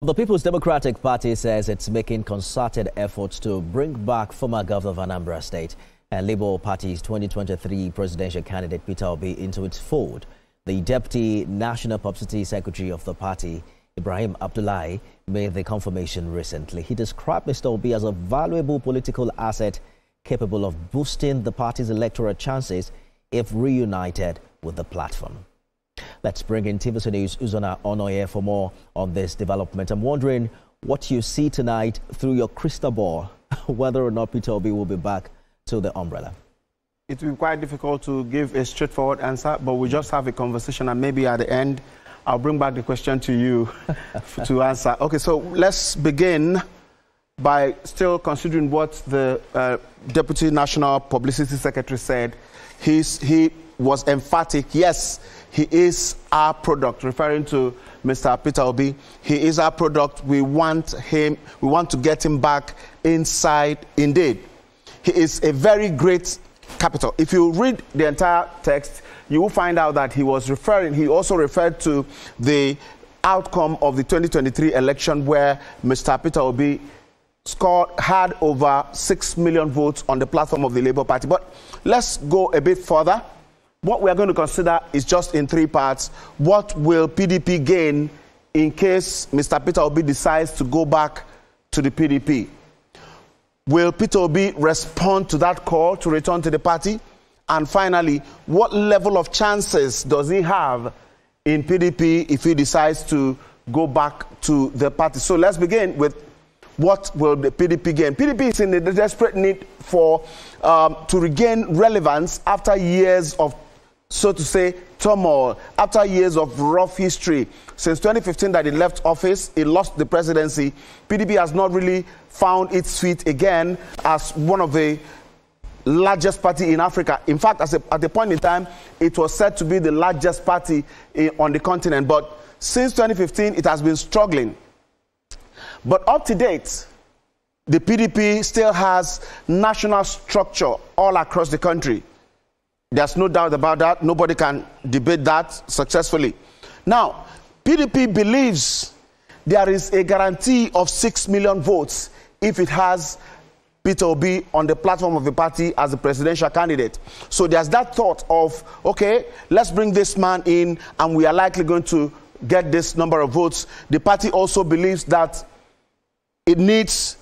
The People's Democratic Party says it's making concerted efforts to bring back former governor of Anambra State and Labour Party's 2023 presidential candidate Peter Obi into its fold. The Deputy National Publicity Secretary of the party, Ibrahim Abdullahi, made the confirmation recently. He described Mr. Obi as a valuable political asset capable of boosting the party's electoral chances if reunited with the platform. Let's bring in TVC News on air for more on this development. I'm wondering what you see tonight through your crystal ball, whether or not Peter Obi will be back to the umbrella. It will be quite difficult to give a straightforward answer, but we just have a conversation, and maybe at the end, I'll bring back the question to you to answer. Okay, so let's begin by still considering what the Deputy National Publicity Secretary said. He was emphatic, yes, he is our product, referring to Mr. Peter Obi. He is our product. We want to get him back inside indeed. He is a very great capital. If you read the entire text, you will find out that he also referred to the outcome of the 2023 election where Mr. Peter Obi had over 6 million votes on the platform of the Labour Party. But let's go a bit further. What we are going to consider is just in three parts. What will PDP gain in case Mr. Peter Obi decides to go back to the PDP? Will Peter Obi respond to that call to return to the party? And finally, what level of chances does he have in PDP if he decides to go back to the party? So let's begin with what will the PDP gain? PDP is in a desperate need for to regain relevance after years of, so to say, turmoil, after years of rough history. Since 2015 that he left office, he lost the presidency. PDP has not really found its feet again as one of the largest party in Africa. In fact, at the point in time, it was said to be the largest party on the continent. But since 2015, it has been struggling. But up to date, the PDP still has national structure all across the country. There's no doubt about that. Nobody can debate that successfully. Now, PDP believes there is a guarantee of 6 million votes if it has Peter Obi on the platform of the party as a presidential candidate. So there's that thought of, okay, let's bring this man in and we are likely going to get this number of votes. The party also believes that it needs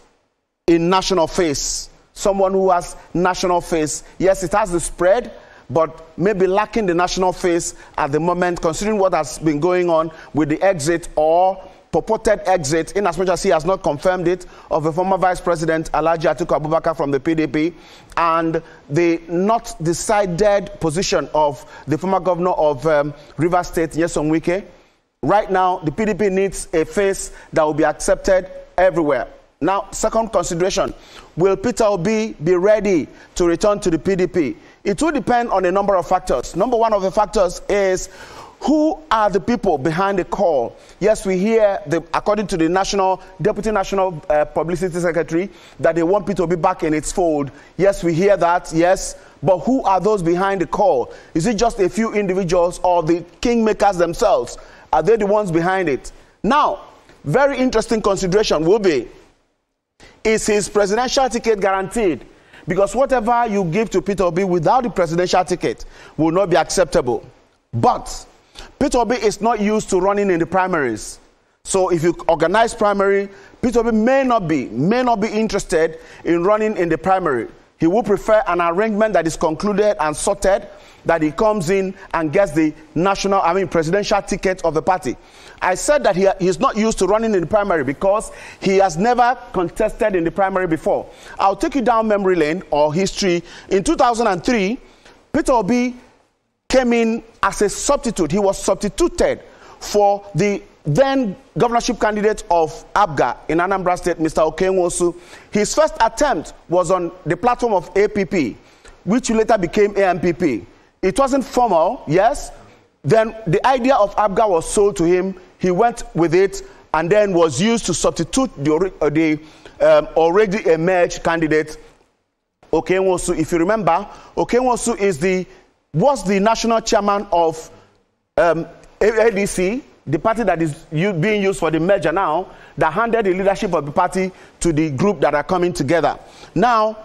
a national face, someone who has national face. Yes, it has the spread, but maybe lacking the national face at the moment, considering what has been going on with the exit or purported exit, in as much as he has not confirmed it, of the former Vice President Alhaji Atiku Abubakar from the PDP, and the not decided position of the former governor of Rivers State, Nyesom Wike. Right now, the PDP needs a face that will be accepted everywhere. Now, second consideration, will Peter Obi be ready to return to the PDP? It will depend on a number of factors. Number one of the factors is who are the people behind the call? Yes, we hear, according to the Deputy National Publicity Secretary, that they want Peter Obi back in its fold. Yes, we hear that, yes. But who are those behind the call? Is it just a few individuals or the kingmakers themselves? Are they the ones behind it? Now, very interesting consideration will be, is his presidential ticket guaranteed? Because whatever you give to Peter Obi without the presidential ticket will not be acceptable. But Peter Obi is not used to running in the primaries. So if you organize primary, Peter Obi may not be interested in running in the primary. He will prefer an arrangement that is concluded and sorted, that he comes in and gets the presidential ticket of the party. I said that he is not used to running in the primary because he has never contested in the primary before. I'll take you down memory lane or history. In 2003, Peter Obi came in as a substitute. He was substituted for the then governorship candidate of APGA in Anambra State, Mr. Okenwosu. His first attempt was on the platform of APP, which later became AMPP. It wasn't formal, yes. Then the idea of APGA was sold to him. He went with it and then was used to substitute the already emerged candidate, Okenwosu. If you remember, Okenwosu was the national chairman of ADC, the party that is being used for the merger now, that handed the leadership of the party to the group that are coming together. Now,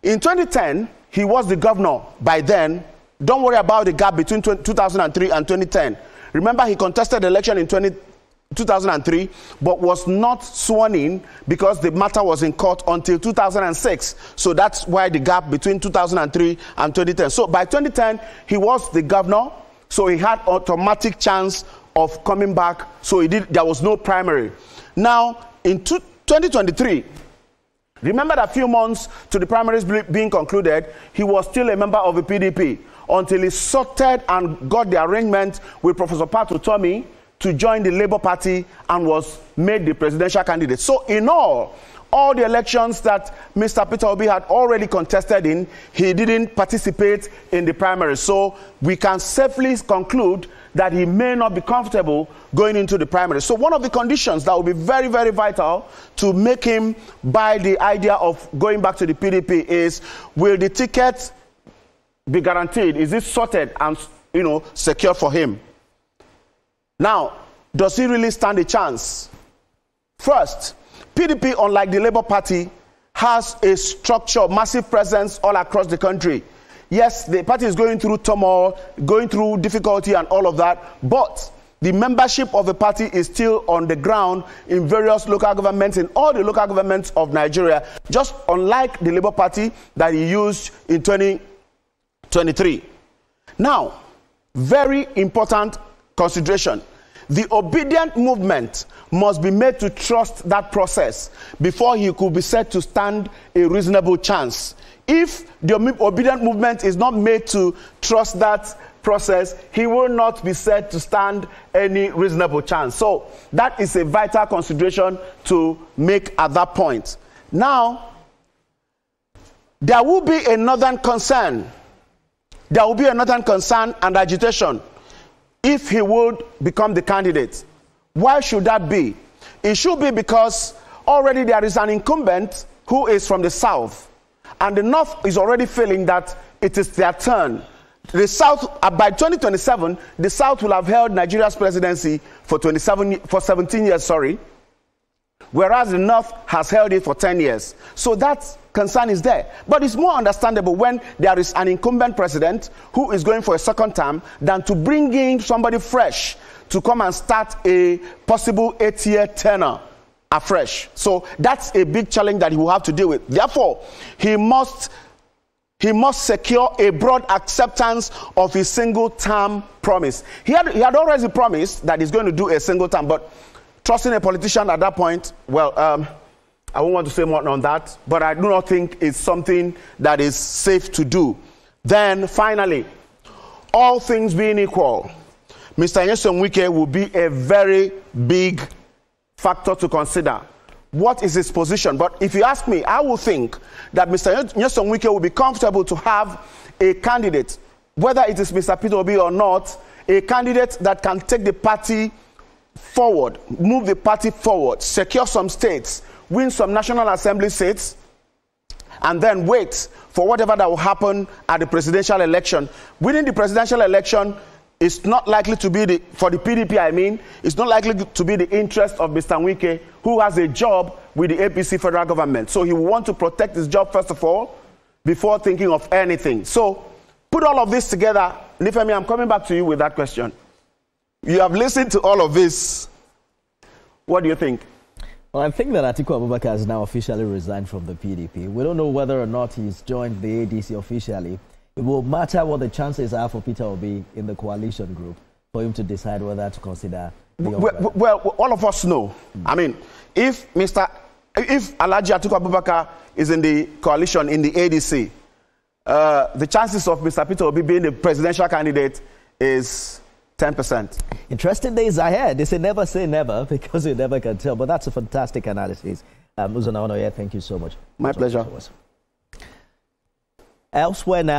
in 2010, he was the governor by then. Don't worry about the gap between 2003 and 2010. Remember, he contested the election in 2003, but was not sworn in because the matter was in court until 2006. So that's why the gap between 2003 and 2010. So by 2010, he was the governor, so he had automatic chance of coming back. So there was no primary. Now, in 2023, remember that a few months to the primaries being concluded, he was still a member of the PDP until he sorted and got the arrangement with Professor Pat Utomi to join the Labour Party and was made the presidential candidate. So in all the elections that Mr. Peter Obi had already contested in, he didn't participate in the primary. So we can safely conclude that he may not be comfortable going into the primary. So one of the conditions that will be very, very vital to make him buy the idea of going back to the PDP is, will the ticket be guaranteed? Is it sorted and, secure for him? Now, does he really stand a chance? First, PDP, unlike the Labour Party, has a structure, massive presence all across the country. Yes, the party is going through turmoil, going through difficulty and all of that, but the membership of the party is still on the ground in various local governments, in all the local governments of Nigeria, just unlike the Labour Party that he used in 2023. Now, very important consideration. The obedient movement must be made to trust that process before he could be said to stand a reasonable chance. If the obedient movement is not made to trust that process, he will not be said to stand any reasonable chance. So that is a vital consideration to make at that point. Now, there will be a northern concern. There will be a northern concern and agitation if he would become the candidate. Why should that be? It should be because already there is an incumbent who is from the south, and the north is already feeling that it is their turn. The south, by 2027, the south will have held Nigeria's presidency for 17 years, whereas the north has held it for 10 years. So that concern is there. But it's more understandable when there is an incumbent president who is going for a second term than to bring in somebody fresh to come and start a possible 8-year tenure afresh. So that's a big challenge that he will have to deal with. Therefore, he must secure a broad acceptance of his single-term promise. He had already promised that he's going to do a single term, but trusting a politician at that point, well, I won't want to say more on that, but I do not think it's something that is safe to do. Then, finally, all things being equal, Mr. Nyesom Wike will be a very big factor to consider. What is his position? But if you ask me, I will think that Mr. Nyesom Wike will be comfortable to have a candidate, whether it is Mr. Peter Obi or not, a candidate that can take the party forward, move the party forward, secure some states, win some National Assembly seats, and then wait for whatever that will happen at the presidential election. Winning the presidential election is not likely to be for the PDP, it's not likely to be the interest of Mr. Wike, who has a job with the APC federal government. So he will want to protect his job first of all, before thinking of anything. So put all of this together. Nifemi, I'm coming back to you with that question. You have listened to all of this. What do you think? Well, I think that Atiku Abubakar has now officially resigned from the PDP. We don't know whether or not he's joined the ADC officially. It will matter what the chances are for Peter Obi in the coalition group for him to decide whether to consider the well, all of us know. I mean, if Alhaji Atiku Abubakar is in the coalition in the ADC, the chances of Mr. Peter Obi being the presidential candidate is 10%. Interesting days ahead. They say never because you never can tell. But that's a fantastic analysis. Uzana Onoye, thank you so much. My pleasure. Elsewhere now.